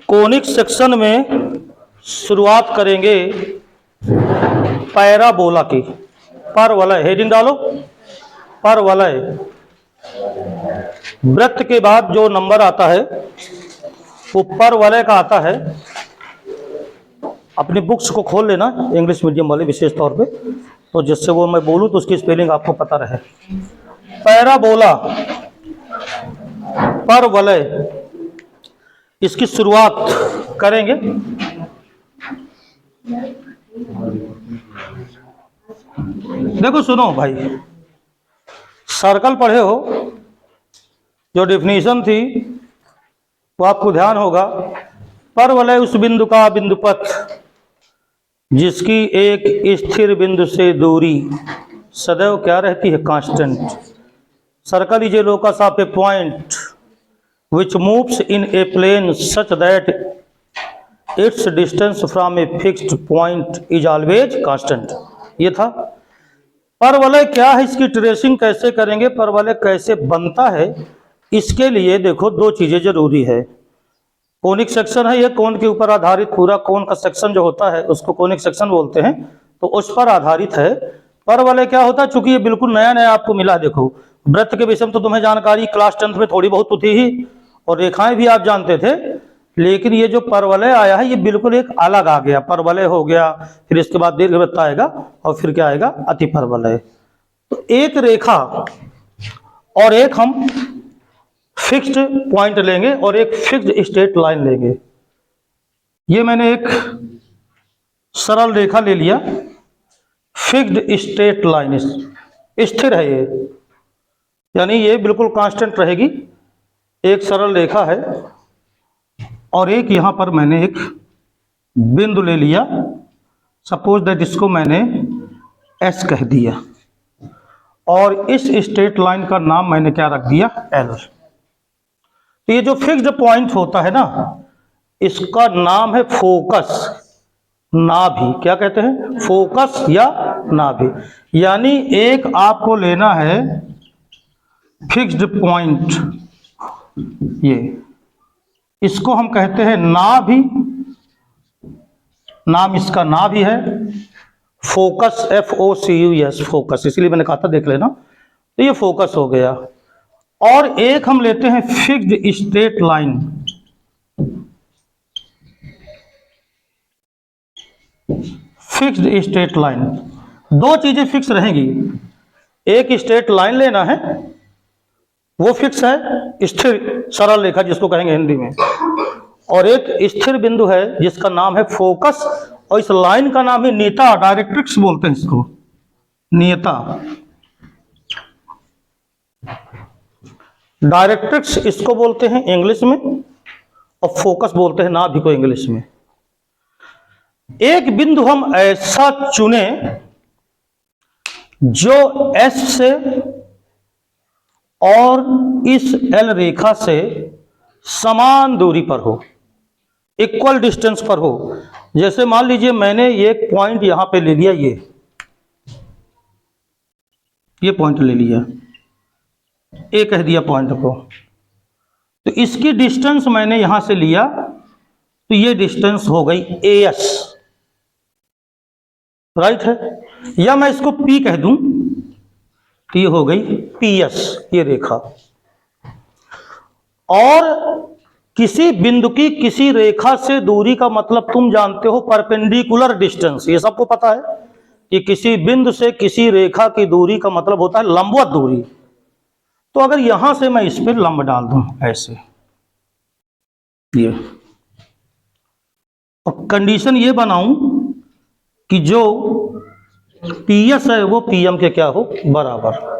Conic section में शुरुआत करेंगे पैराबोला की। परवलय, हेडिंग डालो, परवलय। वृत्त के बाद जो नंबर आता है वो परवलय का आता है। अपनी बुक्स को खोल लेना, इंग्लिश मीडियम वाले विशेष तौर पे, तो जिससे वो मैं बोलूं तो उसकी स्पेलिंग आपको पता रहे। पैराबोला, परवलय, इसकी शुरुआत करेंगे। देखो सुनो भाई, सर्कल पढ़े हो, जो डेफिनेशन थी वो आपको ध्यान होगा। परवलय उस बिंदु का बिंदुपथ जिसकी एक स्थिर बिंदु से दूरी सदैव क्या रहती है, constant. Circle is a locus of a point which moves in a plane such that its distance from a fixed point is always constant. ये था परवलय। क्या है, इसकी ट्रेसिंग कैसे करेंगे, परवलय कैसे बनता है, इसके लिए देखो दो चीजें जरूरी है। कोनिक सेक्शन है, ये कोन के ऊपर आधारित, पूरा कोन का सेक्शन जो होता है उसको कोनिक सेक्शन बोलते हैं, तो उस पर आधारित है। परवलय क्या होता है, चूंकि ये बिल्कुल नया नया आपको मिला। देखो वृत्त के विषय में तो तुम्हें जानकारी क्लास 10th में थोड़ी बहुत तो थी ही, और रेखाएं भी आप जानते थे, लेकिन ये जो परवलय आया है ये बिल्कुल एक अलग आ गया। परवलय हो गया, फिर इसके बाद दीर्घवृत्त आएगा, और फिर क्या आएगा, अति परवलय। तो एक रेखा और एक हम फिक्स्ड पॉइंट लेंगे और एक फिक्स्ड स्ट्रेट लाइन लेंगे। ये मैंने एक सरल रेखा ले लिया, फिक्स्ड स्ट्रेट लाइन, स्थिर है ये, यानी ये बिल्कुल कांस्टेंट रहेगी। एक सरल रेखा है और एक यहां पर मैंने एक बिंदु ले लिया, सपोज दैट इसको मैंने एस कह दिया, और इस स्ट्रेट लाइन का नाम मैंने क्या रख दिया, एल। तो ये जो फिक्स्ड पॉइंट होता है ना, इसका नाम है फोकस, नाभि। क्या कहते हैं, फोकस या नाभि। यानी एक आपको लेना है फिक्स्ड पॉइंट, ये इसको हम कहते हैं नाभि, नाम इसका नाभि है। फोकस, FOCUS, फोकस, इसलिए मैंने कहा था देख लेना। तो ये फोकस हो गया। और एक हम लेते हैं fixed straight line, fixed straight line. दो चीजें फिक्स रहेंगी, एक स्ट्रेट लाइन लेना है, वो फिक्स है, स्थिर सरल रेखा जिसको कहेंगे हिंदी में, और एक स्थिर बिंदु है जिसका नाम है फोकस, और इस लाइन का नाम है नेता, डायरेक्ट्रिक्स बोलते हैं इसको, नियता। डायरेक्ट्रिक्स इसको बोलते हैं इंग्लिश में, और फोकस बोलते हैं नाभि को इंग्लिश में। एक बिंदु हम ऐसा चुने जो एस से और इस एल रेखा से समान दूरी पर हो, इक्वल डिस्टेंस पर हो। जैसे मान लीजिए मैंने एक पॉइंट यहां पे ले लिया, ये पॉइंट ले लिया, ए कह दिया पॉइंट को, तो इसकी डिस्टेंस मैंने यहां से लिया, तो ये डिस्टेंस हो गई AS, राइट है। या मैं इसको P कह दूं तो ये हो गई PS, ये रेखा। और किसी बिंदु की किसी रेखा से दूरी का मतलब तुम जानते हो, परपेंडिकुलर डिस्टेंस, ये सबको पता है कि किसी बिंदु से किसी रेखा की दूरी का मतलब होता है लंबवत दूरी। तो अगर यहां से मैं इस पर लंब डाल दूं ऐसे, ये, और कंडीशन ये बनाऊं कि जो PS है वो PM के क्या हो, बराबर।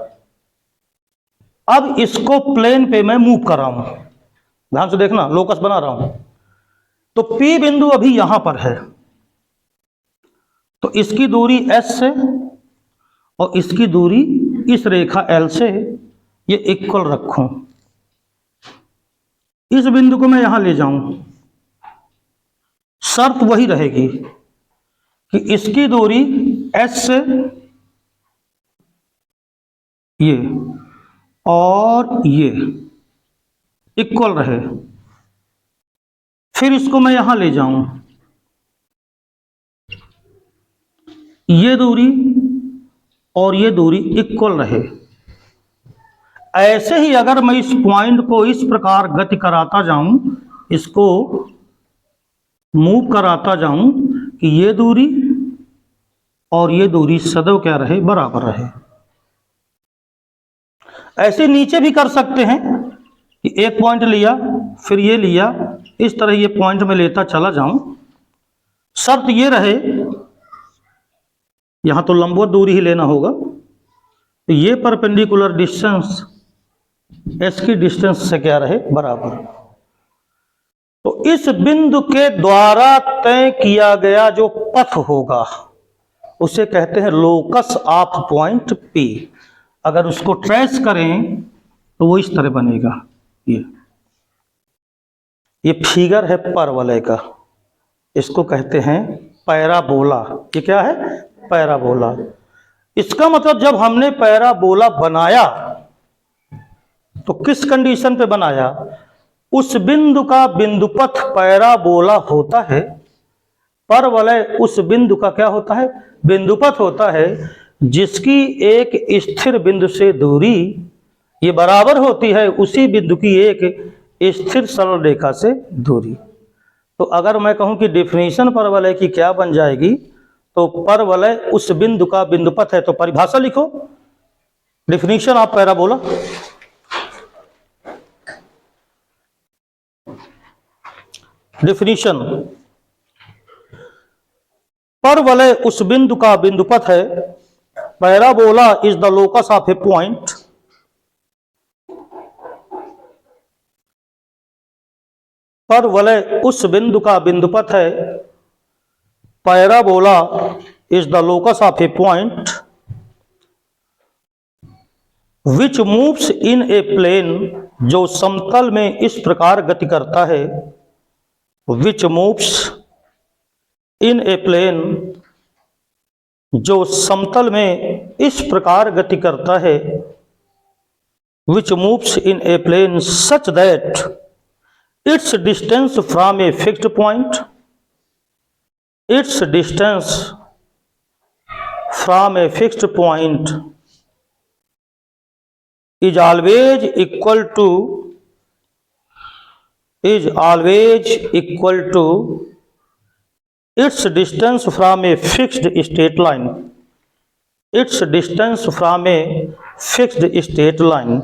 अब इसको प्लेन पे मैं मूव कर रहा हूं, ध्यान से देखना, लोकस बना रहा हूं। तो P बिंदु अभी यहां पर है, तो इसकी दूरी S से और इसकी दूरी इस रेखा L से ये इक्वल रखूं। इस बिंदु को मैं यहां ले जाऊं, शर्त वही रहेगी कि इसकी दूरी S से ये और ये इक्वल रहे, फिर इसको मैं यहां ले जाऊं, ये दूरी और ये दूरी इक्वल रहे। ऐसे ही अगर मैं इस पॉइंट को इस प्रकार गति कराता जाऊं, इसको मूव कराता जाऊं कि ये दूरी और ये दूरी सदैव क्या रहे, बराबर रहे। ऐसे नीचे भी कर सकते हैं कि एक पॉइंट लिया, फिर ये लिया, इस तरह ये पॉइंट में लेता चला जाऊं। शर्त ये रहे, यहां तो लंबवत दूरी ही लेना होगा, तो ये परपेंडिकुलर डिस्टेंस एस की डिस्टेंस से क्या रहे, बराबर। तो इस बिंदु के द्वारा तय किया गया जो पथ होगा उसे कहते हैं लोकस ऑफ पॉइंट P। अगर उसको ट्रेस करें तो वो इस तरह बनेगा। ये फिगर है परवलय का, इसको कहते हैं पैराबोला। ये क्या है, पैराबोला। इसका मतलब जब हमने पैराबोला बनाया तो किस कंडीशन पे बनाया, उस बिंदु का बिंदुपथ पैराबोला होता है, परवलय उस बिंदु का क्या होता है, बिंदुपथ होता है, जिसकी एक स्थिर बिंदु से दूरी ये बराबर होती है उसी बिंदु की एक स्थिर सरल रेखा से दूरी। तो अगर मैं कहूं कि डिफिनीशन परवलय की क्या बन जाएगी, तो परवलय उस बिंदु का बिंदुपथ है। तो परिभाषा लिखो, डिफिनीशन ऑफ पैराबोला। डिफिनीशन, परवलय उस बिंदु का बिंदुपथ है, parabola is the locus of a point, परवलय उस बिंदु का बिंदुपथ है, parabola is the locus of a point which moves in a plane, जो समतल में इस प्रकार गति करता है, which moves in a plane, जो समतल में इस प्रकार गति करता है, which moves in a plane such that its distance from a fixed point, its distance from a fixed point is always equal to its distance from a fixed straight line, its distance from a fixed straight line।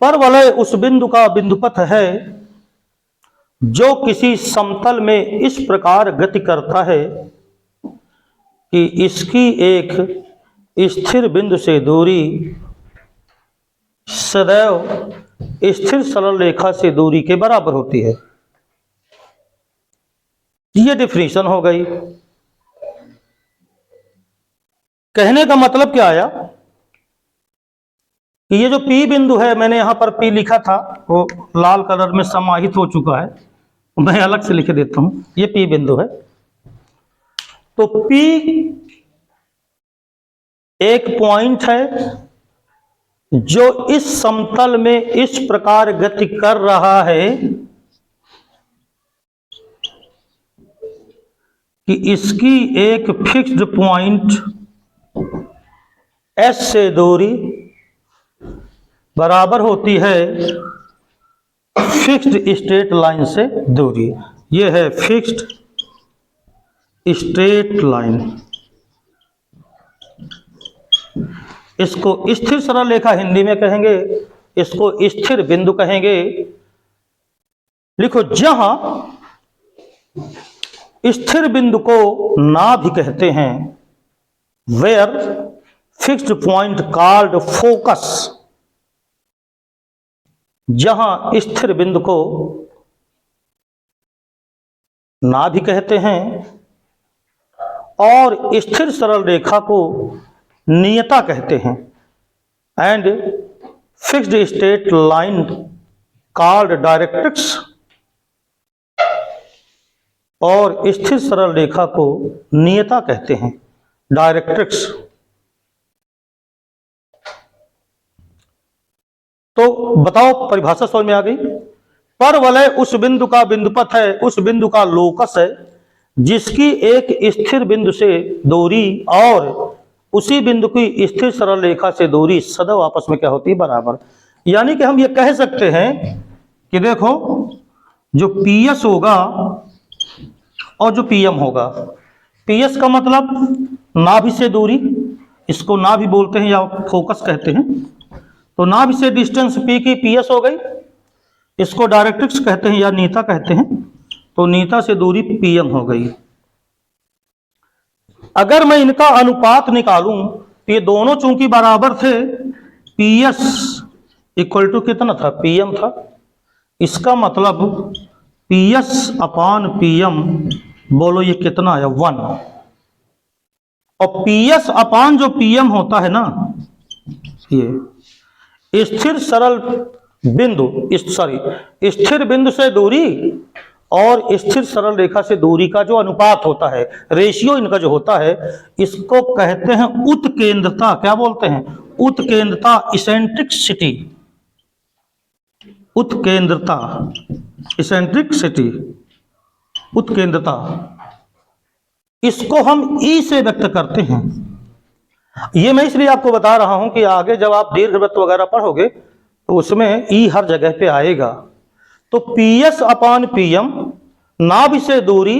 परवलय उस बिंदु का बिंदुपथ है जो किसी समतल में इस प्रकार गति करता है कि इसकी एक स्थिर बिंदु से दूरी सदैव स्थिर सरल रेखा से दूरी के बराबर होती है। ये डिफिनीशन हो गई। कहने का मतलब क्या आया कि ये जो P बिंदु है, मैंने यहां पर P लिखा था, वो लाल कलर में समाहित हो चुका है, मैं अलग से लिख देता हूं, ये P बिंदु है। तो P एक पॉइंट है जो इस समतल में इस प्रकार गति कर रहा है कि इसकी एक फिक्स्ड पॉइंट S से दूरी बराबर होती है फिक्स्ड स्ट्रेट लाइन से दूरी। यह है फिक्स्ड स्ट्रेट लाइन। इसको स्थिर सरल रेखा हिंदी में कहेंगे, इसको स्थिर बिंदु कहेंगे। लिखो, जहां स्थिर बिंदु को नाभि कहते हैं, where fixed point called focus, जहां स्थिर बिंदु को नाभि कहते हैं और स्थिर सरल रेखा को नियता कहते हैं, and fixed straight line called directrix, और स्थिर सरल रेखा को नियता कहते हैं, डायरेक्ट्रिक्स। तो बताओ, परिभाषा समझ में आ गई। परवलय उस बिंदु का बिंदुपथ है, उस बिंदु का लोकस है जिसकी एक स्थिर बिंदु से दूरी और उसी बिंदु की स्थिर सरल रेखा से दूरी सदैव आपस में क्या होती है, बराबर। यानी कि हम ये कह सकते हैं कि देखो जो पीएस होगा और जो पीएम होगा, पीएस का मतलब नाभि से दूरी, इसको नाभि बोलते हैं या फोकस कहते हैं, तो नाभि से डिस्टेंस पी की पीएस हो गई, इसको डायरेक्ट्रिक्स कहते हैं या नीता कहते हैं, तो नीता से दूरी पीएम हो गई। अगर मैं इनका अनुपात निकालूं तो ये दोनों चूंकि बराबर थे, पीएस इक्वल टू कितना था, पीएम था, इसका मतलब पीएस अपान पीएम, बोलो ये कितना आया, 1। और पीएस अपान जो पीएम होता है ना, ये स्थिर सरल बिंदु, स्थिर बिंदु से दूरी और स्थिर सरल रेखा से दूरी का जो अनुपात होता है, रेशियो इनका जो होता है, इसको कहते हैं उत्केंद्रता। क्या बोलते हैं, उत्केंद्रता, इसेंट्रिसिटी, उत्केंद्रता, इसेंट्रिसिटी, उत्केंद्रता। इसको हम ई से व्यक्त करते हैं। ये मैं इसलिए आपको बता रहा हूं कि आगे जब आप दीर्घवृत्त वगैरह पढ़ोगे तो उसमें ई हर जगह पे आएगा। तो पीएस अपान पीएम, नाभि से दूरी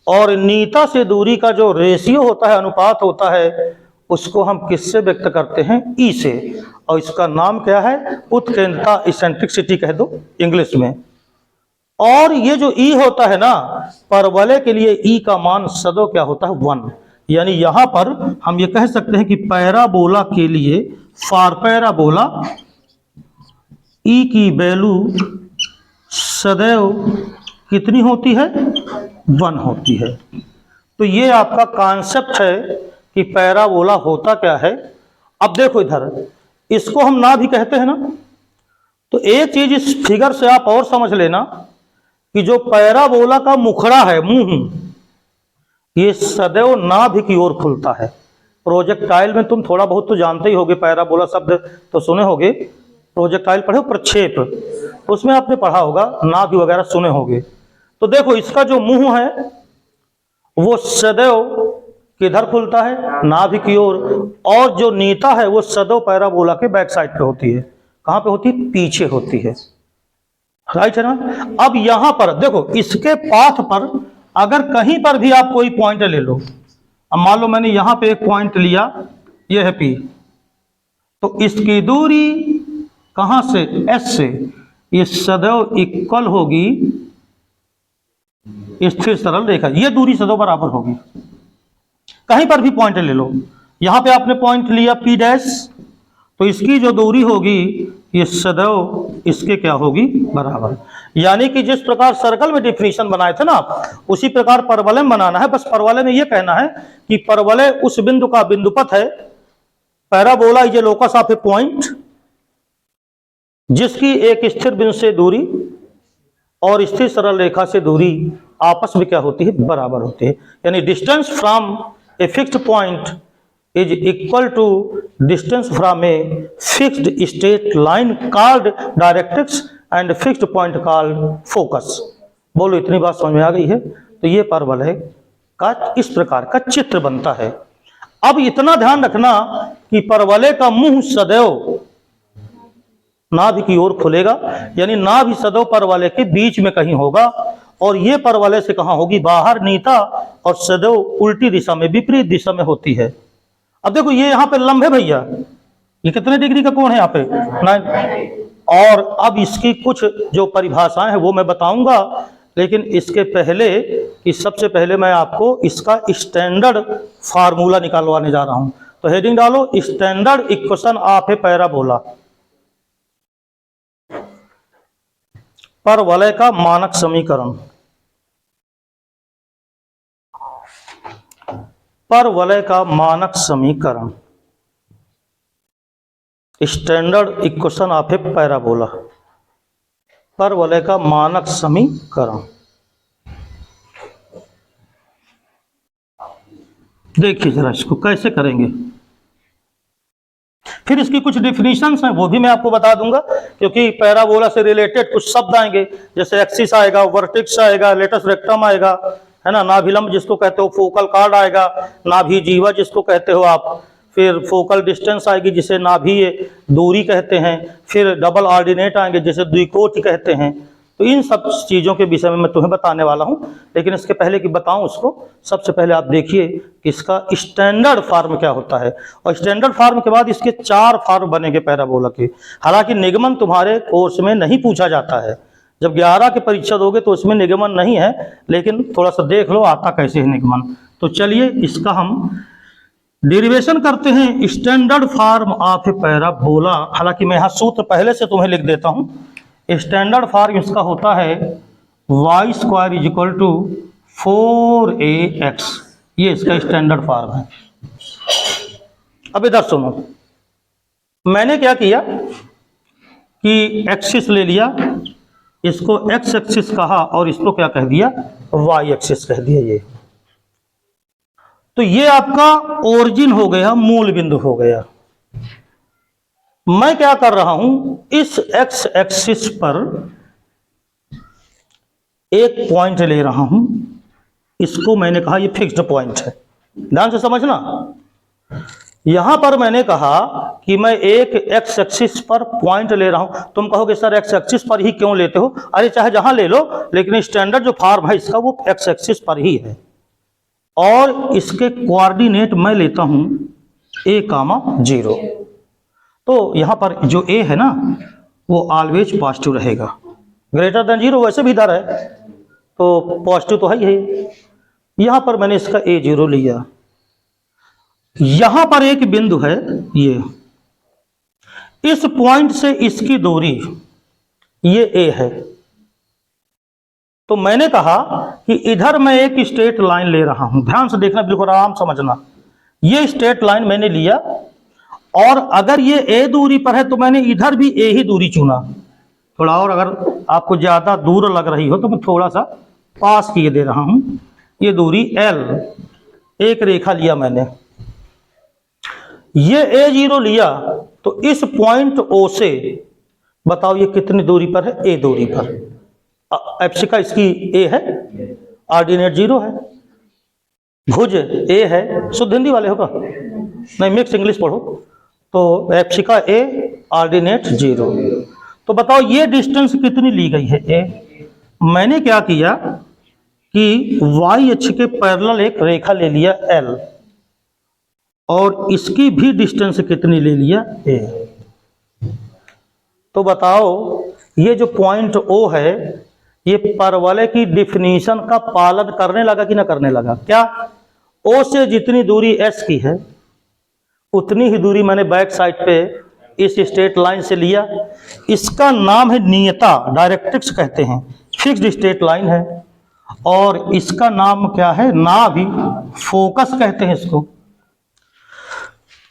और नीता से दूरी का जो रेशियो होता है, अनुपात होता है, उसको हम किससे व्यक्त करते हैं, ई से। और इसका नाम क्या है, उत्केंद्रता, इसेंट्रिसिटी कह दो इंग्लिश में। और ये जो ई होता है ना, परवलय के लिए ई का मान सदैव क्या होता है, 1। यानी यहां पर हम ये कह सकते हैं कि पैराबोला के लिए, फॉर पैराबोला, ई की वैल्यू सदैव कितनी होती है, 1 होती है। तो ये आपका कॉन्सेप्ट है कि पैराबोला होता क्या है। अब देखो इधर, इसको हम ना भी कहते हैं ना, तो एक चीज इस फिगर से आप और समझ लेना कि जो पैराबोला का मुखड़ा है, मुंह, ये सदैव नाभि की ओर खुलता है। प्रोजेक्टाइल में तुम थोड़ा बहुत तो जानते ही होगे, पैराबोला शब्द तो सुने होगे, प्रोजेक्टाइल पढ़े हो, प्रक्षेप, तो उसमें आपने पढ़ा होगा, नाभि वगैरह सुने होगे। तो देखो इसका जो मुंह है वो सदैव किधर खुलता है, नाभि की ओर, और जो नीता है वो सदैव पैराबोला के बैक साइड पे होती है। कहां पे होती है, पीछे होती है, राइट है ना। अब यहां पर देखो, इसके पाथ पर अगर कहीं पर भी आप कोई पॉइंट ले लो, अब मान लो मैंने यहां पे एक पॉइंट लिया, ये है पी, तो इसकी दूरी कहां से, एस से, ये सदैव इक्वल होगी स्थिर सरल रेखा, ये दूरी सदैव बराबर होगी। कहीं पर भी पॉइंट ले लो, यहां पे आपने पॉइंट लिया पी डैश, तो इसकी जो दूरी होगी ये सदैव इसके क्या होगी, बराबर। यानी कि जिस प्रकार सर्कल में डिफिनीशन बनाए थे ना आप, उसी प्रकार परवलय में बनाना है। बस परवलय में ये कहना है कि परवलय उस बिंदु का बिंदुपथ है, parabola is a locus of a point, जिसकी एक स्थिर बिंदु से दूरी और स्थिर सरल रेखा से दूरी आपस में क्या होती है, बराबर होती है। यानी distance from a fixed point is equal to distance from a fixed straight line called directrix and fixed point called focus. बोलो इतनी बात समझ में आ गई है। तो ये परवलय का इस प्रकार का चित्र बनता है। अब इतना ध्यान रखना कि परवलय का मुंह सदैव नाभि की ओर खुलेगा, यानी नाभि सदैव परवलय के बीच में कहीं होगा, और ये परवलय से कहां होगी, बाहर नीता, और सदैव उल्टी दिशा में, विपरीत दिशा में होती है। अब देखो ये यहाँ पे लंब है भैया, ये कितने डिग्री का कोण है यहाँ पे, 9। और अब इसकी कुछ जो परिभाषाएं हैं वो मैं बताऊंगा, लेकिन इसके पहले कि सबसे पहले मैं आपको इसका स्टैंडर्ड फार्मूला निकालवाने जा रहा हूं। तो हेडिंग डालो, standard equation of a parabola, परवलय का मानक समीकरण, परवलय का मानक समीकरण, standard equation of a parabola, परवलय का मानक समीकरण। देखिए जरा इसको कैसे करेंगे। फिर इसकी कुछ डिफिनीशंस हैं, वो भी मैं आपको बता दूंगा, क्योंकि पैराबोला से रिलेटेड कुछ शब्द आएंगे, जैसे एक्सिस आएगा, वर्टेक्स आएगा, लेटस रेक्टम आएगा, है ना, नाभिलंब जिसको कहते हो, फोकल कार्ड आएगा, नाभि जीवा जिसको कहते हो आप, फिर फोकल डिस्टेंस आएगी जिसे नाभि दूरी कहते हैं, फिर डबल ऑर्डिनेट आएंगे जिसे द्विकोट कहते हैं। तो इन सब चीज़ों के विषय में मैं तुम्हें बताने वाला हूं, लेकिन इसके पहले कि बताऊं उसको, सबसे पहले आप देखिए कि इसका स्टैंडर्ड फॉर्म क्या होता है, और स्टैंडर्ड फॉर्म के बाद इसके 4 फॉर्म बनेंगे पैराबोला के। हालांकि निगमन तुम्हारे कोर्स में नहीं पूछा जाता है, जब 11 की परीक्षा दोगे तो इसमें निगमन नहीं है, लेकिन थोड़ा सा देख लो आता कैसे है निगमन। तो चलिए इसका हम डेरिवेशन करते हैं, स्टैंडर्ड फॉर्म ऑफ पैराबोला। हालांकि मैं यहाँ सूत्र पहले से तुम्हें लिख देता हूँ। स्टैंडर्ड फॉर्म इसका होता है y² = 4ax, ये इसका स्टैंडर्ड फॉर्म है। अब इधर सुनो, मैंने क्या किया कि एक्सिस ले लिया, इसको x एक्सिस कहा और इसको क्या कह दिया, y एक्सिस कह दिया। ये तो ये आपका ओरिजिन हो गया, मूल बिंदु हो गया। मैं क्या कर रहा हूं, इस x एक्सिस पर एक पॉइंट ले रहा हूं, इसको मैंने कहा ये फिक्स्ड पॉइंट है, ध्यान से समझना। यहां पर मैंने कहा कि मैं एक x एक्सिस पर पॉइंट ले रहा हूं। तुम कहोगे सर x एक्सिस पर ही क्यों लेते हो? अरे चाहे जहां ले लो, लेकिन स्टैंडर्ड जो फॉर्म है इसका वो x एक्सिस पर ही है, और इसके कोऑर्डिनेट मैं लेता हूं a,0। तो यहां पर जो a है ना वो ऑलवेज पॉजिटिव रहेगा, ग्रेटर देन 0 वैसे भी इधर है तो पॉजिटिव तो है ही है। यहां पर मैंने इसका a0 लिया, यहां पर एक बिंदु है, ये इस पॉइंट से इसकी दूरी ये a है। तो मैंने कहा कि इधर मैं एक स्ट्रेट लाइन ले रहा हूं, ध्यान से देखना, बिल्कुल आराम समझना। ये स्ट्रेट लाइन मैंने लिया, और अगर ये a दूरी पर है तो मैंने इधर भी a ही दूरी चुना। थोड़ा और अगर आपको ज्यादा दूर लग रही हो तो मैं थोड़ा सा पास किए दे रहा हूं, ये दूरी l, एक रेखा लिया मैंने, ये a0 लिया। तो इस पॉइंट O से बताओ ये कितनी दूरी पर है, a दूरी पर। एप्सिका इसकी a है, ऑर्डिनेट 0 है, भुज a है, शुद्ध हिंदी वाले होगा, नहीं मिक्स इंग्लिश पढ़ो, तो एप्सिका a, ऑर्डिनेट 0। तो बताओ ये डिस्टेंस कितनी ली गई है, a। मैंने क्या किया कि y अक्ष के पैरेलल एक रेखा ले लिया l, और इसकी भी डिस्टेंस कितनी ले लिया, a। तो बताओ ये जो पॉइंट O है ये परवलय की डिफिनीशन का पालन करने लगा कि ना करने लगा? क्या O से जितनी दूरी S की है उतनी ही दूरी मैंने बैक साइड पे इस स्ट्रेट लाइन से लिया। इसका नाम है नियता, डायरेक्ट्रिक्स कहते हैं, फिक्स्ड स्ट्रेट लाइन है, और इसका नाम क्या है, नाभि, फोकस कहते हैं इसको।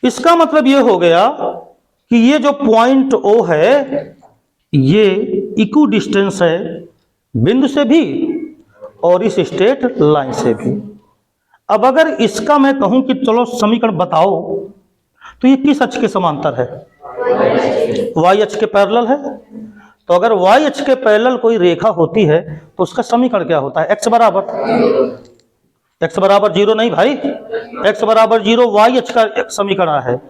इसका मतलब ये हो गया कि ये जो पॉइंट O है ये इक्वल डिस्टेंस है बिंदु से भी और इस स्ट्रेट लाइन से भी। अब अगर इसका मैं कहूं कि चलो समीकरण बताओ, तो ये किस अक्ष के समांतर है, y अक्ष के पैरेलल है। तो अगर y अक्ष के पैरेलल कोई रेखा होती है तो उसका समीकरण क्या होता है, x बराबर 0 नहीं भाई, x बराबर 0 y अक्ष का समीकरण है।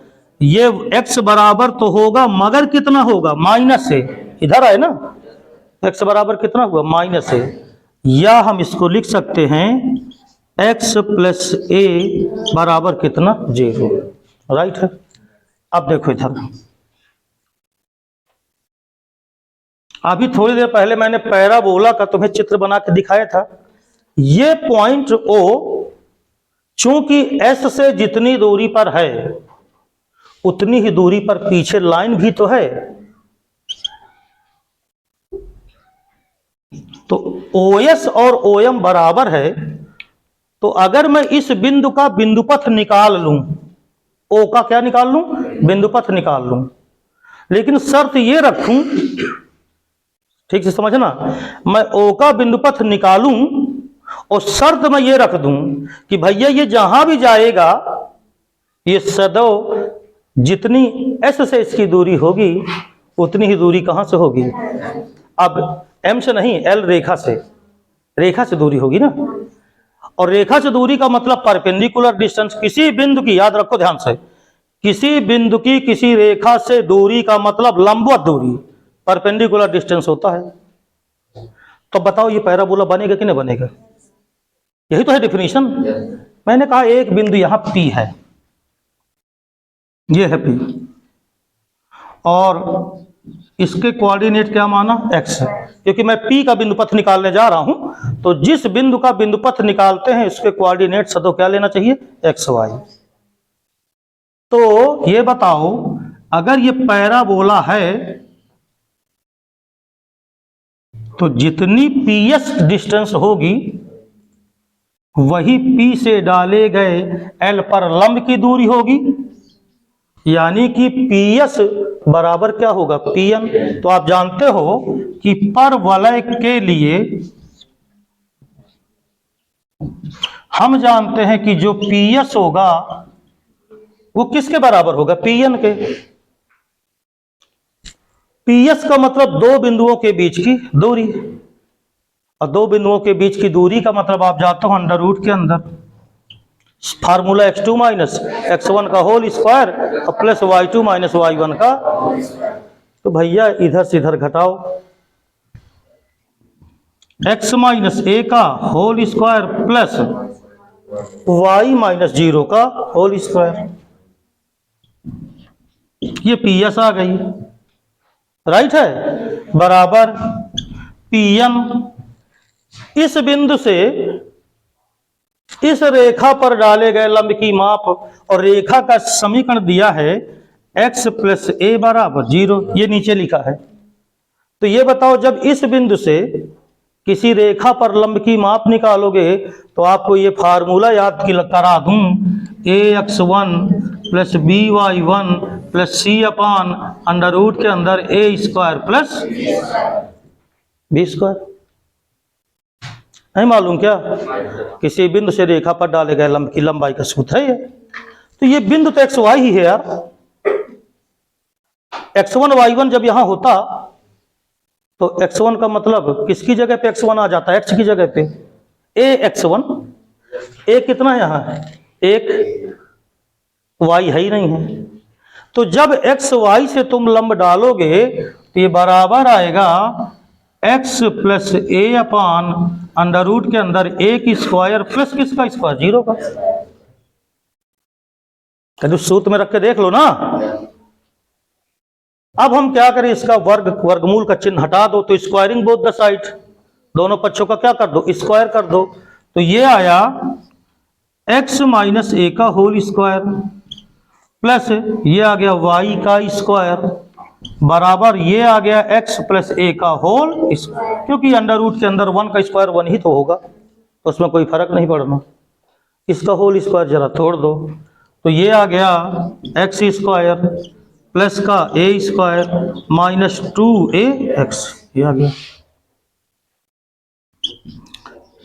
ये x बराबर तो होगा मगर कितना होगा, माइनस से, इधर है ना, x बराबर कितना हुआ, माइनस से, या हम इसको लिख सकते हैं x प्लस a बराबर कितना, 0, राइट है। अब देखो इधर, अभी थोड़ी देर पहले मैंने पैराबोला का तुम्हें चित्र बना के दिखाया था। ये पॉइंट O चूंकि S से जितनी दूरी पर है उतनी ही दूरी पर पीछे लाइन भी तो है, तो OS और OM बराबर है। तो अगर मैं इस बिंदु का बिंदुपथ निकाल लूं, O का क्या निकाल लूं, बिंदुपथ निकाल लूं, लेकिन शर्त ये रखूं, ठीक से समझना, मैं O का बिंदुपथ निकालूं और शर्त मैं ये रख दूं कि भैया ये जहां भी जाएगा ये सदैव जितनी एस से इसकी दूरी होगी उतनी ही दूरी कहाँ से होगी? अब एम से नहीं, एल रेखा से दूरी होगी ना। और रेखा से दूरी का मतलब परपेंडिकुलर डिस्टेंस। किसी बिंदु की, याद रखो ध्यान से, किसी बिंदु की किसी रेखा से दूरी का मतलब लंबवत दूरी, परपेंडिकुलर डिस्टेंस होता है। तो बताओ ये पैराबोला बनेगा कि नहीं बनेगा? यही तो है डिफिनीशन। मैंने कहा एक बिंदु यहां P है, ये है P, और इसके कोऑर्डिनेट क्या माना? x है, क्योंकि मैं P का बिंदु पथ निकालने जा रहा हूं। तो जिस बिंदु का बिंदु पथ निकालते हैं उसके कोऑर्डिनेट सदो क्या लेना चाहिए? x y। तो ये बताओ अगर ये पैराबोला है तो जितनी PS डिस्टेंस होगी वही P से डाले गए L पर लंब की दूरी होगी, यानी कि PS बराबर क्या होगा? PN। तो आप जानते हो कि परवलय के लिए हम जानते हैं कि जो PS होगा वो किसके बराबर होगा? PN के। PS का मतलब दो बिंदुओं के बीच की दूरी, और दो बिंदुओं के बीच की दूरी का मतलब आप जानते हो अंडर रूट के अंदर फार्मूला x2 माइनस x1 का होल स्क्वायर और प्लस y2 माइनस y1 का। तो भैया इधर से इधर घटाओ, x माइनस a का whole square plus y minus 0 का होल स्क्वायर, ये PS आ गई, राइट है, बराबर PN। इस बिंदु से इस रेखा पर डाले गए लंब की माप, और रेखा का समीकरण दिया है x प्लस a बराबर 0, ये नीचे लिखा है। तो ये बताओ जब इस बिंदु से किसी रेखा पर लंब की माप निकालोगे तो आपको ये फार्मूला याद करा दूं, ax1 plus by1 plus c upon under root के अंदर a square plus b square. नहीं मालूम क्या? किसी बिंदु से रेखा पर डाले गए लंब की लंबाई का सूत्र है ये। तो ये बिंदु तो एक्स वाई ही है यार। x1 y1 जब यहां होता तो x1 का मतलब किसकी जगह पे x1 आ जाता है? x की जगह पे a x1। a कितना यहां है? एक, y है ही नहीं है। तो जब x y से तुम लंब डालोगे तो ये बराबर आएगा x plus a upon under root के अंदर a की स्क्वायर प्लस किसका स्क्वायर? 0 का। तो सूत्र में रख के देख लो ना। अब हम क्या करें, इसका वर्गमूल का चिन्ह हटा दो, तो स्क्वायरिंग बोथ द साइड, दोनों पक्षों का क्या कर दो? स्क्वायर कर दो। तो ये आया x माइनस a का होल स्क्वायर प्लस ये आ गया y का स्क्वायर बराबर ये आ गया x प्लस a का होल, क्योंकि अंडर रूट के अंदर 1 का स्क्वायर 1 ही तो होगा, उसमें कोई फर्क नहीं पड़ना। इसका होल स्क्वायर जरा तोड़ दो, तो ये आ गया x स्क्वायर प्लस का a स्क्वायर माइनस 2ax, ये आ गया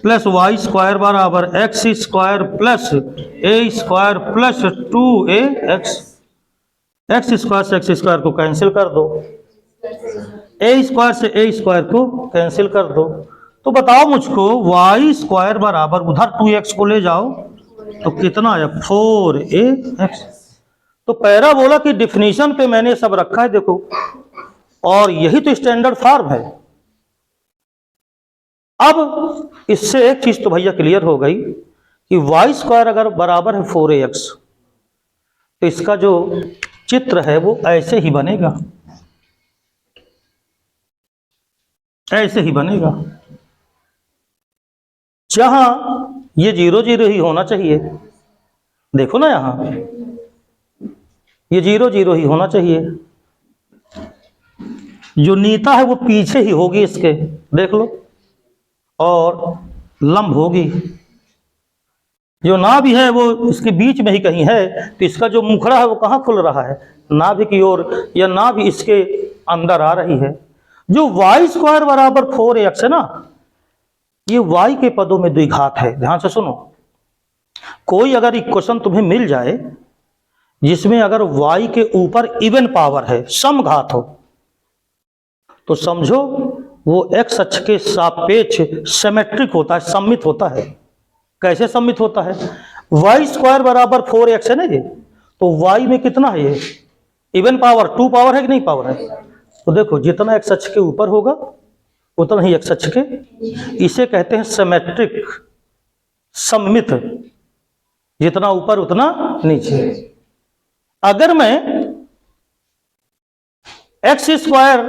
प्लस y स्क्वायर बराबर x square plus a square plus 2ax। x square से x स्क्वायर को कैंसिल कर दो, a स्क्वायर से a स्क्वायर को कैंसिल कर दो। तो बताओ मुझको y स्क्वायर बराबर उधर 2x को ले जाओ तो कितना आया? 4ax। तो पैराबोला की डिफिनीशन पे मैंने सब रखा है देखो, और यही तो स्टैंडर्ड फॉर्म है। अब इससे एक चीज तो भैया क्लियर हो गई कि y स्क्वायर अगर बराबर है 4ax तो इसका जो चित्र है वो ऐसे ही बनेगा, ऐसे ही बनेगा, जहां ये 0 0 ही होना चाहिए। देखो ना यहां ये 0 0 ही होना चाहिए, जो नीता है वो पीछे ही होगी इसके, देख लो, और लंब होगी, जो नाभि है वो इसके बीच में ही कहीं है। तो इसका जो मुखड़ा है वो कहाँ खुल रहा है? नाभि की ओर, या नाभि इसके अंदर आ रही है। जो y स्क्वायर बराबर 4ax है ना, ये y के पदों में द्विघात है। ध्यान से सुनो, कोई अगर इक्वेशन तुम्हें मिल जाए जिसमें अगर y के ऊपर इवन पावर है, समघात हो, तो समझो वो x अक्ष के सापेक्ष सिमेट्रिक होता है, सममित होता है। कैसे सममित होता है? वाई स्क्वायर बराबर 4x है ना ये, तो y में कितना है ये? इवन पावर, 2 पावर है कि नहीं पावर है? तो देखो जितना x अक्ष के ऊपर होगा उतना ही x अक्ष के, इसे कहते हैं सिमेट्रिक, सममित, जितना ऊपर उतना नीचे। अगर मैं एक्स स्क्वायर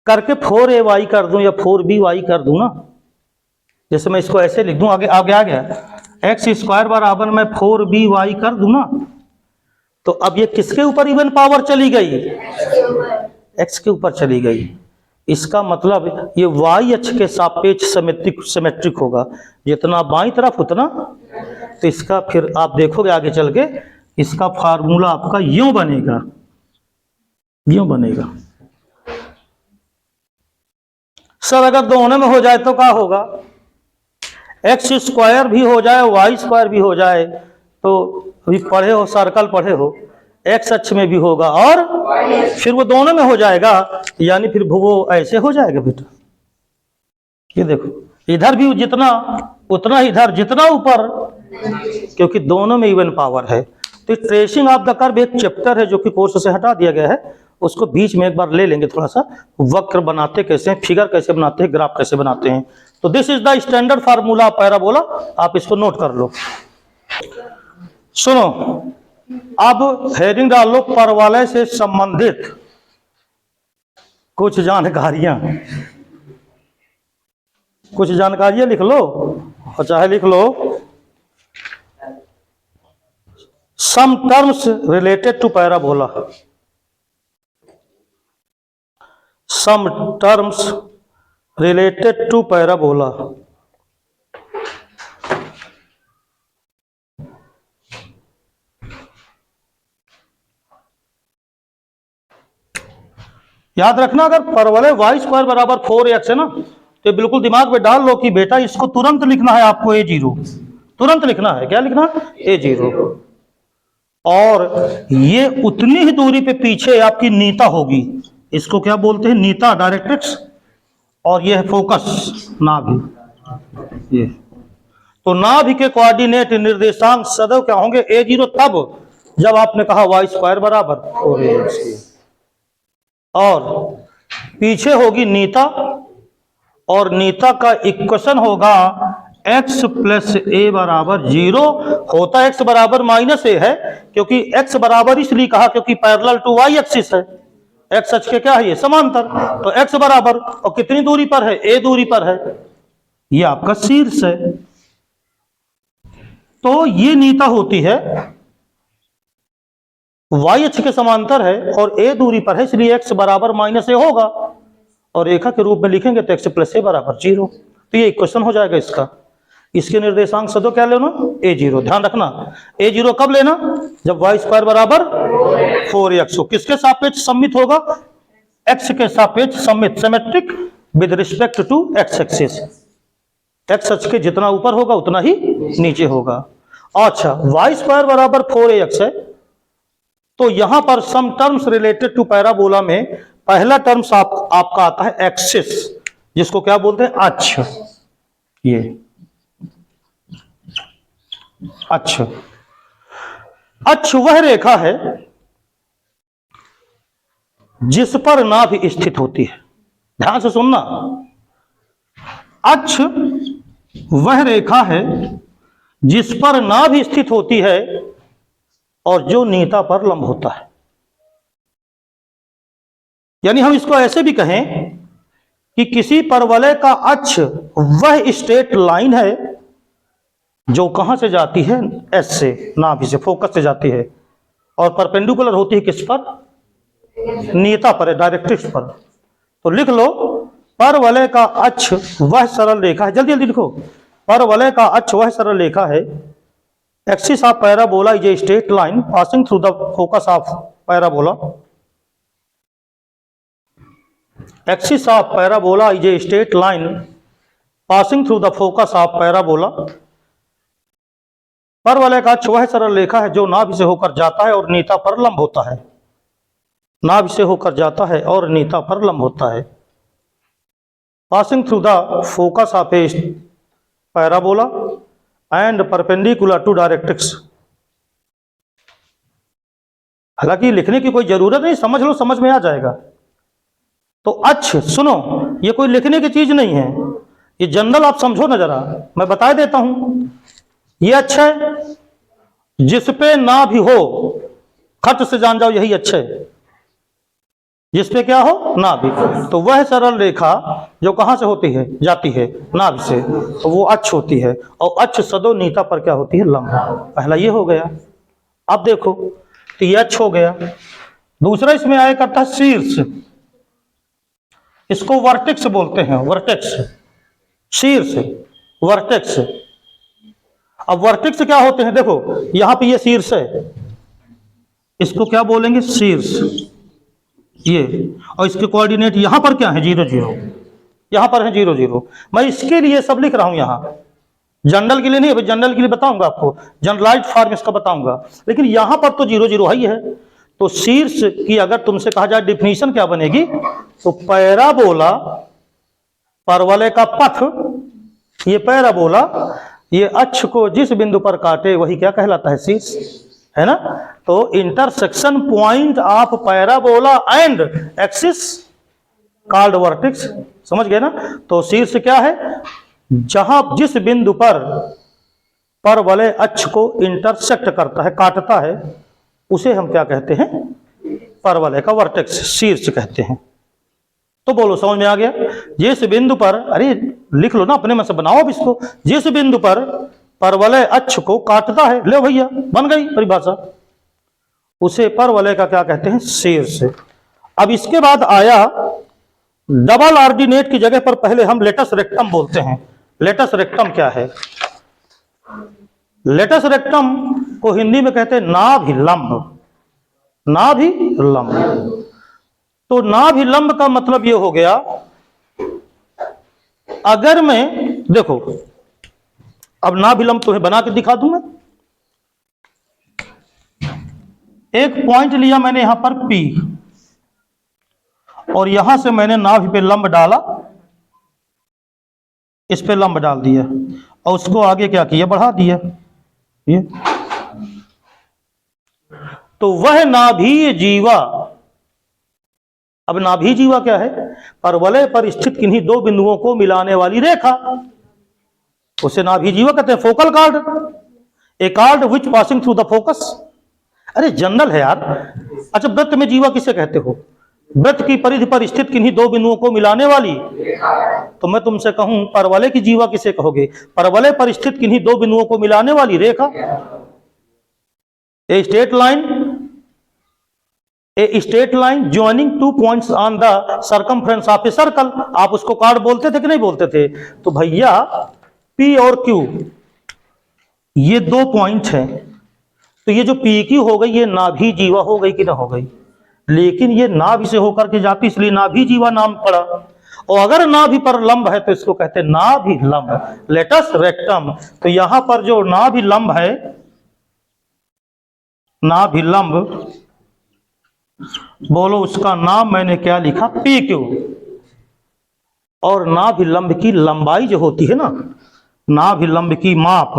करके 4ay कर दूं या 4by कर दूं ना, जैसे मैं इसको ऐसे लिख दूं, आगे आगे आ गया, एक्स स्क्वायर बराबर मैं 4by कर दूं ना, तो अब ये किसके ऊपर इवन पावर चली गई? एक्स के ऊपर चली गई। इसका मतलब ये y अक्ष के सापेक्ष सिमेट्रिक होगा, जितना बाईं तरफ उतना। तो इसका फिर आप देखोगे आगे चल के, इसका फार्मूला आपका यूं बनेगा, यूं बनेगा। सर अगर दोनों में हो जाए तो क्या होगा? एक्स स्क्वायर भी हो जाए, वाई स्क्वायर भी हो जाए, तो अभी पढ़े हो, सर्कल पढ़े हो, एक्स अक्ष में भी होगा और फिर वो दोनों में हो जाएगा, यानी फिर वो ऐसे हो जाएगा बेटा। ये देखो इधर भी जितना उतना, इधर जितना ऊपर, क्योंकि दोनों में इवन पावर है। तो ट्रेसिंग ऑफ द कर्व एक चैप्टर है जो कि कोर्स से हटा दिया गया है, उसको बीच में एक बार ले लेंगे थोड़ा सा, वक्र बनाते कैसे हैं, फिगर कैसे बनाते हैं, ग्राफ कैसे बनाते हैं। तो this is the standard formula parabola, आप इसको नोट कर लो। सुनो, अब हेडिंग डाल लो परवलय से संबंधित कुछ जानकारियां, कुछ जानकारियां लिख लो, और चाहे लिख लो some terms related to parabola, some terms related to parabola. याद रखना, अगर परवलय वाई स्क्वायर बराबर 4x है ना, तो बिल्कुल दिमाग में डाल लो कि बेटा इसको तुरंत लिखना है आपको a0, तुरंत लिखना है। क्या लिखना? a0। और ये उतनी ही दूरी पे पीछे आपकी नीता होगी, इसको क्या बोलते हैं? नीता, डायरेक्ट्रिक्स। और ये है फोकस, नाभि। ये तो नाभि के कोऑर्डिनेट निर्देशांक सदैव क्या होंगे? a0 तब जब आपने कहा वाई स्क्वायर बराबर 4ax, और पीछे होगी नीता, और नीता का इक्वेशन होगा x प्लस a बराबर 0। होता x बराबर माइनस a है, क्योंकि x बराबर इसलिए कहा क्योंकि पैरेलल टू y एक्सिस है, x अक्ष के क्या है ये? समांतर। तो x बराबर, और कितनी दूरी पर है? a दूरी पर है, ये आपका शीर्ष है। तो ये नीता होती है, y अक्ष के समांतर है और a दूरी पर है, इसलिए x बराबर माइनस a होगा, और रेखा के रूप में लिखेंगे तो x प्लस a बराबर 0। तो ये इक्वेशन हो जाएगा इसका। इसके निर्देशांक सदो क्या लेना? a0। ध्यान रखना, a0 कब लेना? जब वाई स्क्वायर बराबर 4x हो। किसके सापेक्ष सम्मित होगा? x के सापेक्ष सम्मित, symmetric with respect to x axis. x अक्ष के जितना ऊपर होगा उतना ही नीचे होगा। अच्छा, वाई स्क्वायर बराबर 4ax है, तो यहां पर some terms related to parabola में पहला टर्म्स आपका आता है एक्सिस, जिसको क्या बोलते हैं? अक्ष। ये अक्ष, अक्ष वह रेखा है जिस पर नाभि स्थित होती है। ध्यान से सुनना, अक्ष वह रेखा है जिस पर नाभि स्थित होती है और जो नीता पर लंब होता है। यानी हम इसको ऐसे भी कहें कि किसी परवलय का अक्ष वह स्ट्रेट लाइन है जो कहां से जाती है? एस से, नाभि से, फोकस से जाती है, और परपेंडिकुलर होती है किस पर? नीता पर, डायरेक्ट्रिक्स पर। तो लिख लो, परवलय का अक्ष वह सरल रेखा है, जल्दी जल्दी लिखो, परवलय का अक्ष वह सरल रेखा है, axis of parabola is a straight line passing through the focus of parabola, axis of parabola is a straight line passing through the focus of parabola परवलय का अक्ष वह सरल रेखा है जो नाभि से होकर जाता है और नीता पर लंब होता है। नाभि से होकर जाता है और नीता पर लंब होता है। Passing through the focus of a parabola and perpendicular to directrix. हालांकि लिखने की कोई जरूरत नहीं, समझ लो, समझ में आ जाएगा। तो अक्ष, सुनो, ये कोई लिखने की चीज नहीं है, ये जनरल आप समझो ना जरा, मैं बता देता हूं। ये अक्ष है जिसपे ना भी हो, खट से जान जाओ यही अक्ष है, जिसपे क्या हो, नाभि। तो वह सरल रेखा जो कहां से होती है, जाती है नाभि से, तो वो अक्ष होती है। और अक्ष सदो नीता पर क्या होती है, लंब। पहला ये हो गया। अब देखो, तो ये अक्ष हो गया। दूसरा इसमें आया करता है शीर्ष, इसको वर्टेक्स बोलते हैं, वर्टेक्स, शीर्ष, वर्टेक्स। अब वर्टेक्स क्या होते हैं, देखो यहां पे ये शीर्ष है, इसको क्या बोलेंगे, शीर्ष, ये। और इसके कोऑर्डिनेट यहां पर क्या है, 0 0, यहां पर है 0 0। मैं इसके लिए सब लिख रहा हूं यहां, जनरल के लिए नहीं, जनरल के लिए बताऊंगा आपको, जनरलाइज्ड फॉर्म इसका बताऊंगा, लेकिन यहां पर तो 0 0 ही है। तो शीर्ष की अगर तुमसे कहा जाए डिफिनीशन क्या बनेगी, तो पैराबोला, परवलय का पथ, ये पैराबोला, ये अक्ष को जिस बिंदु पर काटे वही क्या कहलाता है, शीर्ष, है ना। तो intersection point of parabola and axis called vertex, समझ गए ना। तो शीर्ष क्या है, जहां जिस बिंदु पर परवलय अक्ष को इंटरसेक्ट करता है, काटता है, उसे हम क्या कहते हैं, परवलय का वर्टेक्स, शीर्ष कहते हैं। तो बोलो, समझ में आ गया। जिस बिंदु पर, अरे लिख लो ना, अपने में से बनाओ अब इसको, जिस बिंदु पर परवलय अक्ष को काटता है, ले भैया बन गई परिभाषा, उसे परवलय का क्या कहते हैं, शीर्ष। अब इसके बाद आया डबल ऑर्डिनेट की जगह पर पहले हम लेटस रेक्टम बोलते हैं। लेटस रेक्टम क्या है, लेटस रेक्टम को हिंदी में कहते हैं नाभिलंब, नाभिलंब। तो नाभिलंब का मतलब ये हो गया, अगर मैं, देखो अब नाभिलंब तुम्हें बना के दिखा दूं मैं। एक पॉइंट लिया मैंने यहां पर P, और यहां से मैंने नाभि पे लंब डाला, इस पे लंब डाल दिया, और उसको आगे क्या किया, बढ़ा दिया, ये। तो वह नाभीय जीवा, अब नाभीय जीवा क्या है, परवलय पर स्थित किन्हीं दो बिंदुओं को मिलाने वाली रेखा, उसे नाभीय जीवा कहते हैं। Focal card, A card which passing through the focus. अरे जनरल है यार। अच्छा, वृत्त में जीवा किसे कहते हो, वृत्त की परिधि पर स्थित किन्हीं दो बिंदुओं को मिलाने वाली। तो मैं तुमसे कहूं परवलय की जीवा किसे कहोगे, परवलय पर स्थित किन्हीं दो बिंदुओं को मिलाने वाली रेखा। A straight line joining two points on the circumference of a circle. आप उसको कार्ड बोलते थे कि नहीं बोलते थे। तो भैया P और Q ये दो पॉइंट हैं, तो ये जो PQ हो गई, ये नाभि जीवा हो गई कि ना हो गई, लेकिन ये नाभि से होकर के जाती, इसलिए नाभि जीवा नाम पड़ा। और अगर नाभि पर लंब है तो इसको कहते हैं नाभि लंब, लेटस रेक्टम। तो यहां पर जो नाभि लंब है, नाभि लंब, बोलो उसका नाम मैंने क्या लिखा, PQ। और नाभि लंब की लंबाई जो होती है ना, नाभि लंब की माप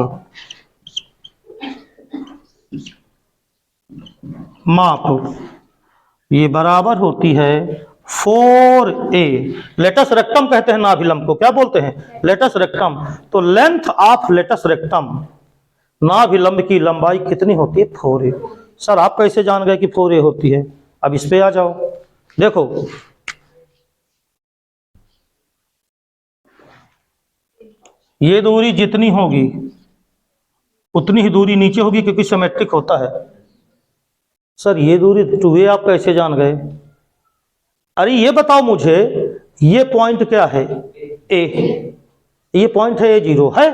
ये बराबर होती है 4a। लेटस रेक्टम कहते हैं नाभि लंब को, क्या बोलते हैं, लेटस रेक्टम। तो लेंथ ऑफ लेटस रेक्टम, नाभि लंब की लंबाई कितनी होती है, 4a। सर आप कैसे जान गए कि 4a होती है। अब इस पे आ जाओ, देखो ये दूरी जितनी होगी उतनी ही दूरी नीचे होगी, क्योंकि सिमेट्रिक होता है। सर ये दूरी 2a आप कैसे जान गए। अरे ये बताओ मुझे, ये पॉइंट क्या है, A, ये पॉइंट है A0 है।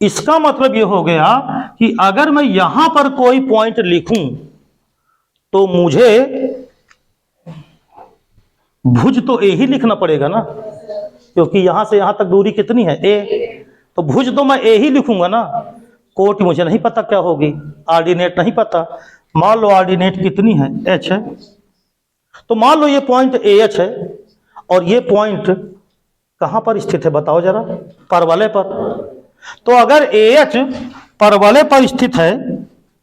इसका मतलब ये हो गया कि अगर मैं यहां पर कोई पॉइंट लिखूं तो मुझे भुज तो A ही लिखना पड़ेगा ना, क्योंकि यहां से यहां तक दूरी कितनी है, A। तो भुज तो मैं A ही लिखूंगा ना। कोटि मुझे नहीं पता क्या होगी, ऑर्डिनेट नहीं पता। मान लो ऑर्डिनेट कितनी है, एच है। तो मान लो ये पॉइंट ए एच है और ये पॉइंट कहां पर स्थित है बताओ जरा, परवलय पर। तो अगर ए एच परवलय पर स्थित है,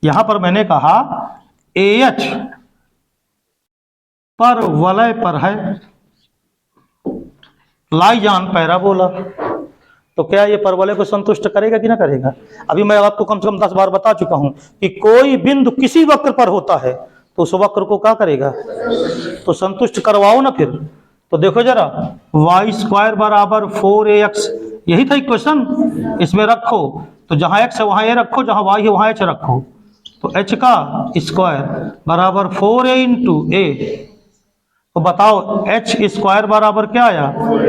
यहां पर मैंने कहा ए एच परवलय पर है, लाइज ऑन पैराबोला, तो क्या ये परवलय को संतुष्ट करेगा कि ना करेगा? अभी मैं आपको कम से कम 10 बार बता चुका हूं कि कोई बिंदु किसी वक्र पर होता है तो उस वक्र को क्या करेगा? तो संतुष्ट करवाओ ना फिर। तो देखो जरा, वाई स्क्वायर बराबर 4ax, यही था इक्वेशन, इसमें रखो तो जहां x है वहां a रखो, जहां y है वहां h रखो, तो h का स्क्वायर बराबर 4a इंटू ए। तो बताओ h स्क्वायर बराबर क्या आया?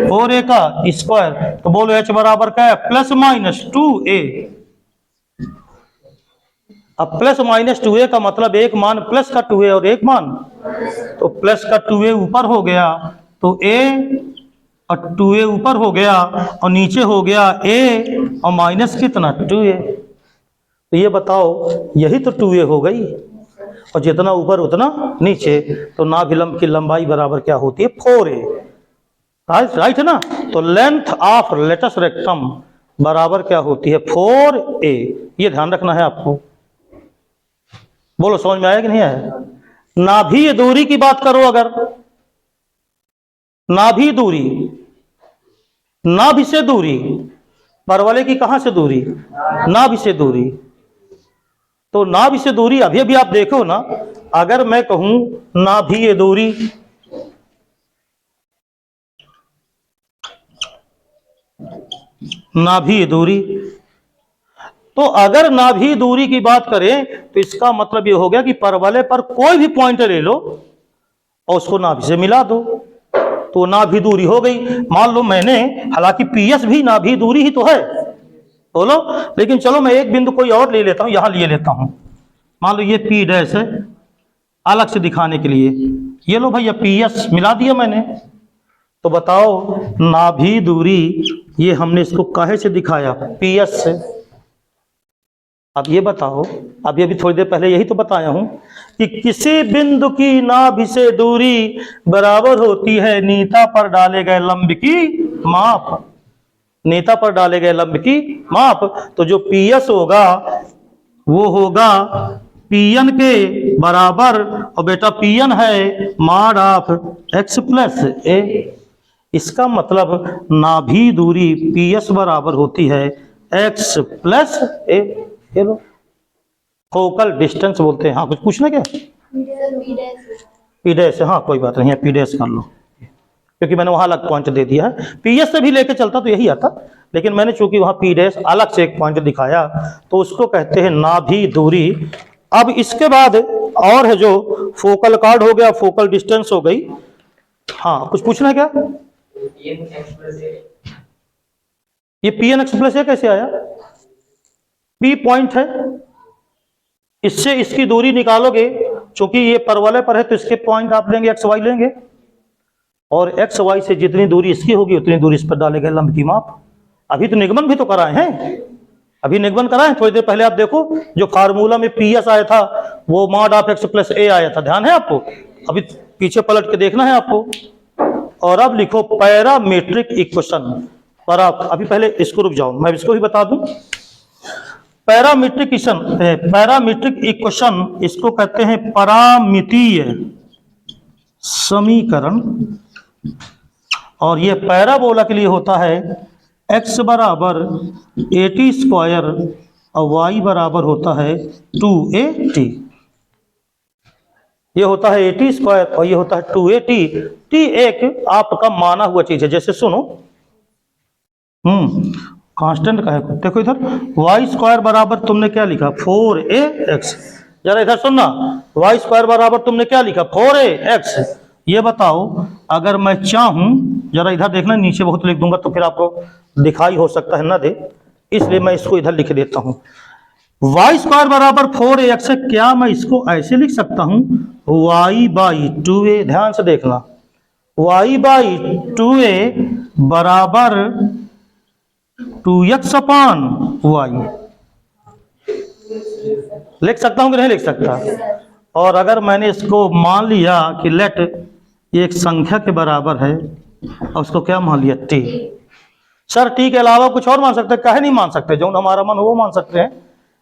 4a का स्क्वायर। तो बोलो h बराबर क्या है? Plus minus 2a। अब प्लस माइनस 2a का मतलब एक मान प्लस का 2a और एक मान, तो प्लस का 2a ऊपर हो गया तो a और 2a ऊपर हो गया और नीचे हो गया a और माइनस कितना 2a। तो ये बताओ, यही तो 2a हो गई, और जितना ऊपर उतना नीचे, तो नाभिलंब की लंबाई बराबर क्या होती है? 4a। राइट है ना? तो लेंथ ऑफ लेटस रेक्टम बराबर क्या होती है? 4a। ये ध्यान रखना है आपको। बोलो समझ में आया कि नहीं आया? नाभीय दूरी की बात करो, अगर नाभि दूरी, नाभि से दूरी, परवलय की कहां से दूरी? नाभि से दूरी। तो नाभि से दूरी अभी अभी आप देखो ना, अगर मैं कहूं नाभीय दूरी, नाभीय दूरी, तो अगर नाभीय दूरी की बात करें तो इसका मतलब यह हो गया कि परवलय पर कोई भी पॉइंट ले लो और उसको नाभि से मिला दो, तो नाभि दूरी हो गई। मान लो मैंने, हालांकि पीएस भी नाभि दूरी ही तो है, बोलो, लेकिन चलो मैं एक बिंदु कोई और ले लेता हूं, यहां लिए लेता हूं। मान लो ये पी डैश है, अलग से दिखाने के लिए, ये लो भैया पीएस मिला दिया मैंने। तो बताओ नाभि दूरी, ये हमने इसको काहे से दिखाया? पीएस से। अब ये बताओ, अभी थोड़ी देर पहले यही तो बताया हूं कि किसी बिंदु की नाभि से दूरी बराबर होती है नीता पर डाले गए लंब की माप, नेता पर डाले गए लंब की माप। तो जो पीएस होगा वो होगा पीएन के बराबर, और बेटा पीएन है मॉड ऑफ एक्स प्लस ए। इसका मतलब नाभि दूरी पीएस बराबर होती है एक्स प्लस ए। चलो, फोकल डिस्टेंस बोलते हैं। हाँ कुछ पूछना क्या? पी डैश, हाँ कोई बात नहीं है, पी डैश कर लो, क्योंकि मैंने वहां अलग पॉइंट दे दिया है। पीएस से भी लेके चलता तो यही आता, लेकिन मैंने चूंकि वहां पी डैश अलग से एक पॉइंट दिखाया, तो उसको कहते हैं नाभि दूरी। अब इसके बाद और है, जो फोकल कार्ड हो गया, फोकल डिस्टेंस हो गई। हाँ कुछ पूछना है क्या? ये पी एन एक्स प्लस ए कैसे आया? पी पॉइंट है, इससे इसकी दूरी निकालोगे, चूंकि ये परवलय पर है तो इसके पॉइंट आप लेंगे, एक्स वाई लेंगे, और एक्स वाई से जितनी दूरी इसकी होगी उतनी दूरी इस पर डालेगा लंब की माप। अभी तो निगमन भी तो कराए हैं, अभी निगमन कराए थोड़ी देर पहले। आप देखो जो फार्मूला में पीएस आया था वो मॉड ऑफ एक्स प्लस ए आया था, ध्यान है आपको? अभी पीछे पलट के देखना है आपको। और अब लिखो पैरामीट्रिक इक्वेशन पर। आप अभी पहले इसको रुक जाओ, मैं इसको भी बता दूं। पैरामीट्रिक इक्वेशन, इसको कहते हैं परामितीय समीकरण, और ये पैराबोला के लिए होता है x बराबर 80 स्क्वायर और y बराबर होता है 2at। ये होता है 80 स्क्वायर और ये होता है 2at। t एक आपका माना हुआ चीज है, जैसे सुनो, कांस्टेंट का है। देखो इधर y स्क्वायर बराबर तुमने क्या लिखा? 4ax। जरा इधर सुनना, y स्क्वायर बराबर तुमने क्या लिखा? 4ax। ये बताओ अगर मैं चाहूं, जरा इधर देखना, नीचे बहुत लिख दूंगा तो फिर आपको दिखाई हो सकता है ना दे, इसलिए मैं इसको इधर लिख देता हूं। y स्क्वायर बराबर 4ax है, क्या मैं इसको ऐसे लिख सकता हूं? y by 2a। ध्यान से देखना, y बाई 2a बराबर 2x अपान y। लिख सकता हूँ कि नहीं लिख सकता? और अगर मैंने इसको मान लिया कि लेट ये एक संख्या के बराबर है और उसको क्या मान लिया टी। सर टी के अलावा कुछ और मान सकते हैं? काहे नहीं मान सकते, जो हमारा मन हो वो मान सकते हैं,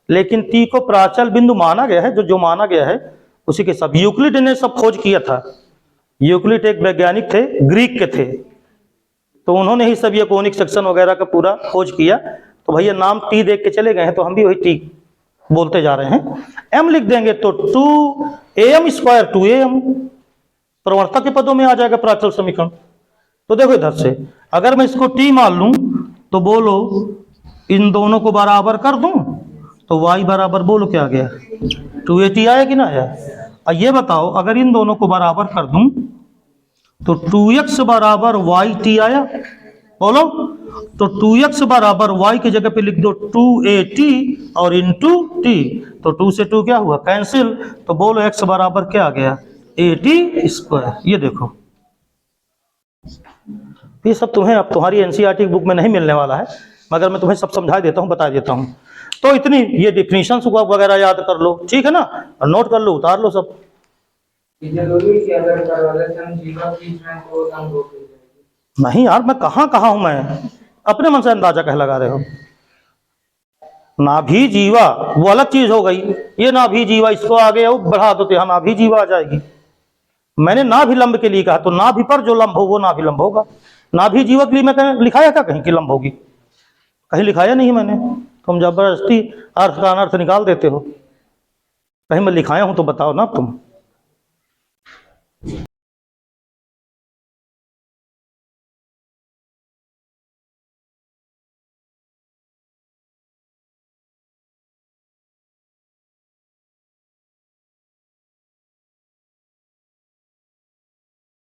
लेकिन टी को प्राचल बिंदु माना गया है। जो माना गया है उसी के सब यूक्लिड ने सब खोज किया था। यूक्लिड एक वैज्ञानिक थे, ग्रीक के थे, तो उन्होंने ही सब ये कोनिक सेक्शन वगैरह का पूरा खोज किया। तो भैया नाम टी देख के चले गए हैं, तो हम भी वही टी बोलते जा रहे हैं। एम लिख देंगे तो 2am स्क्वायर 2am प्रवणता के पदों में आ जाएगा प्राचल समीकरण। तो देखो इधर से अगर मैं इसको टी मान लूं तो बोलो इन दोनों को बराबर कर दूं तो y बराबर बोलो क्या आ गया 2at आया कि ना आया। अब ये बताओ अगर इन दोनों को बराबर कर दूं तो 2x बराबर yt आया, बोलो। तो 2x बराबर y की जगह पे लिख दो 2at और इंटू t, तो 2 से 2 क्या हुआ कैंसिल, तो बोलो x बराबर क्या आ गया at स्क्वायर। ये देखो ये सब तुम्हें अब तुम्हारी एनसीईआरटी बुक में नहीं मिलने वाला है, मगर मैं तुम्हें सब समझा देता हूँ, बता देता हूँ। तो इतनी ये डिफिनीशन वगैरह याद कर लो, ठीक है ना, और नोट कर लो, उतार लो सब। नहीं यार मैं कहाँ हूं, मैं अपने मन से अंदाजा कह लगा रहे हो। नाभि जीवा वो अलग चीज हो गई, ये नाभि जीवा इसको आगे वो बढ़ा दो तो यहाँ नाभि जीवा आ जाएगी। मैंने नाभि लंब के लिए कहा, तो नाभि पर जो लंब हो वो नाभि लंब होगा। नाभि जीवा के लिए मैं लिखाया क्या कहीं कि लंब होगी? कहीं लिखाया नहीं मैंने। तुम जबरदस्ती अर्थ का अनर्थ निकाल देते हो। कहीं मैं लिखाया हूं तो बताओ ना तुम।